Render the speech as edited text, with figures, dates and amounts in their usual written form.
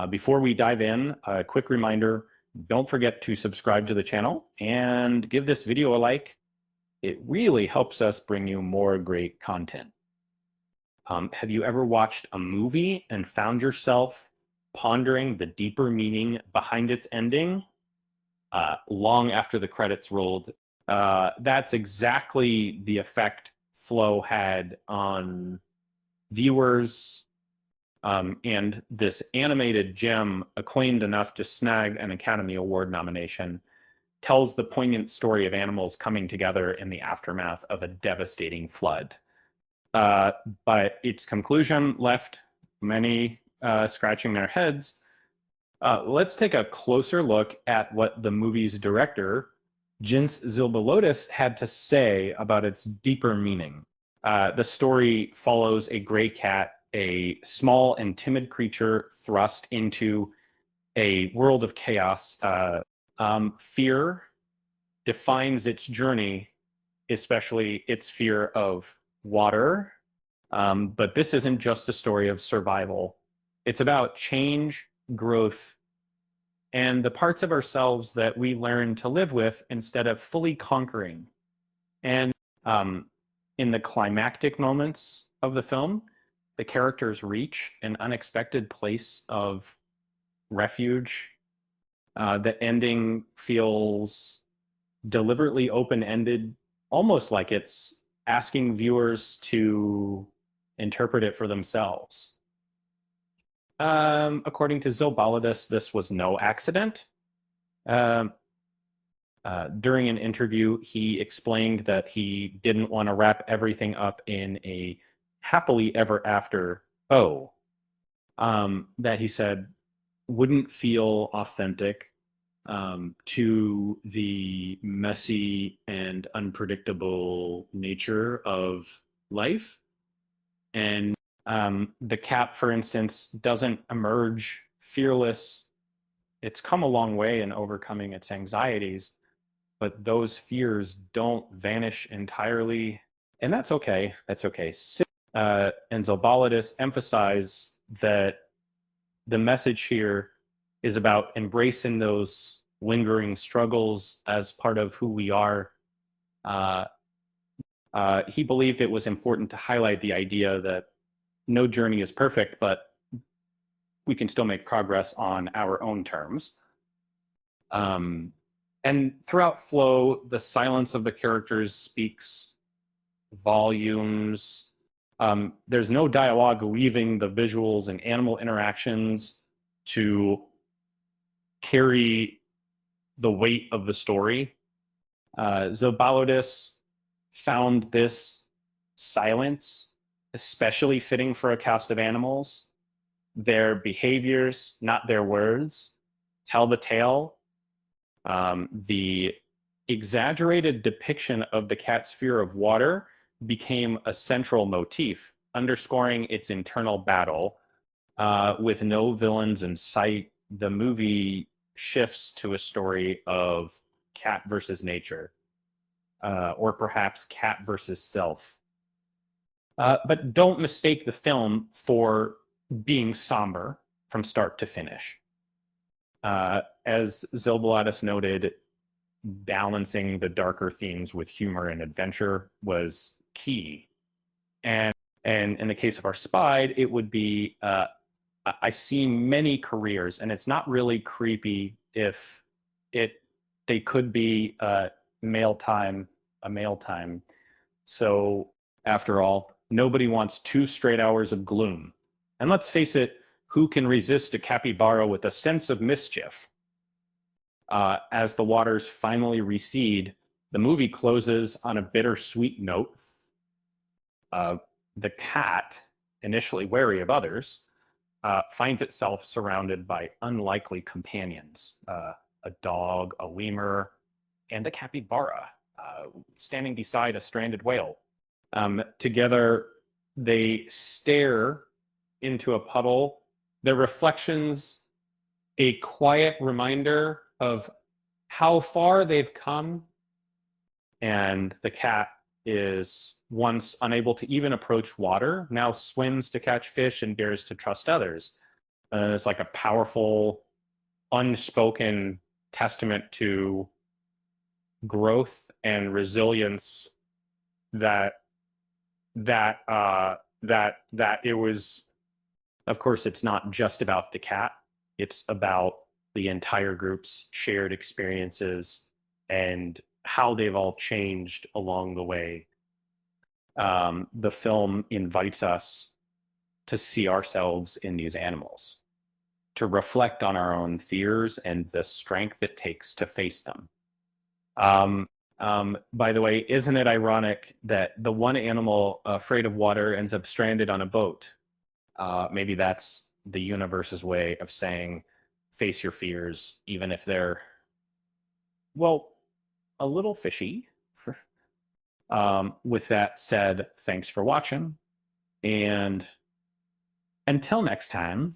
Before we dive in, a quick reminder, don't forget to subscribe to the channel and give this video a like. It really helps us bring you more great content. Have you ever watched a movie and found yourself pondering the deeper meaning behind its ending long after the credits rolled? That's exactly the effect Flow had on viewers, and this animated gem, acclaimed enough to snag an Academy Award nomination, tells the poignant story of animals coming together in the aftermath of a devastating flood. Uh, but its conclusion left many scratching their heads. Let's take a closer look at what the movie's director, Jens Zilbalotis, had to say about its deeper meaning. The story follows a gray cat, a small and timid creature thrust into a world of chaos. Fear defines its journey, especially its fear of water. But this isn't just a story of survival. It's about change, growth, and the parts of ourselves that we learn to live with instead of fully conquering. And um, in the climactic moments of the film, the characters reach an unexpected place of refuge. The ending feels deliberately open-ended, almost like it's asking viewers to interpret it for themselves. According to Zilbalotis, this was no accident. Um, During an interview, he explained that he didn't want to wrap everything up in a happily ever after that he said wouldn't feel authentic to the messy and unpredictable nature of life. And the cat, for instance, doesn't emerge fearless. It's come a long way in overcoming its anxieties, but those fears don't vanish entirely. And that's okay. That's okay. And Zilbalotis emphasize that the message here is about embracing those lingering struggles as part of who we are. Uh, he believed it was important to highlight the idea that no journey is perfect, but we can still make progress on our own terms. And throughout Flow, the silence of the characters speaks volumes. There's no dialogue, leaving the visuals and animal interactions to carry the weight of the story. Zilbalotis found this silence especially fitting for a cast of animals. Their behaviors, not their words, tell the tale. The exaggerated depiction of the cat's fear of water became a central motif, underscoring its internal battle. With no villains in sight, the movie shifts to a story of cat versus nature, or perhaps cat versus self. But don't mistake the film for being somber from start to finish. As Zilbalotis noted, balancing the darker themes with humor and adventure was key. And in the case of Our Spy, it would be I see many careers, and it's not really creepy if they could be a male time. So after all, nobody wants 2 straight hours of gloom. And let's face it, who can resist a capybara with a sense of mischief? As the waters finally recede, the movie closes on a bittersweet note. The cat, initially wary of others, finds itself surrounded by unlikely companions, a dog, a lemur, and a capybara, standing beside a stranded whale. Together, they stare into a puddle, their reflections a quiet reminder of how far they've come. And the cat is, once unable to even approach water, now swims to catch fish and dares to trust others. It's like a powerful, unspoken testament to growth and resilience that that it was. Of course, it's not just about the cat. It's about the entire group's shared experiences and how they've all changed along the way. The film invites us to see ourselves in these animals, to reflect on our own fears and the strength it takes to face them. By the way, isn't it ironic that the one animal afraid of water ends up stranded on a boat? Maybe that's the universe's way of saying face your fears, even if they're, well, a little fishy. With that said, thanks for watching. And until next time,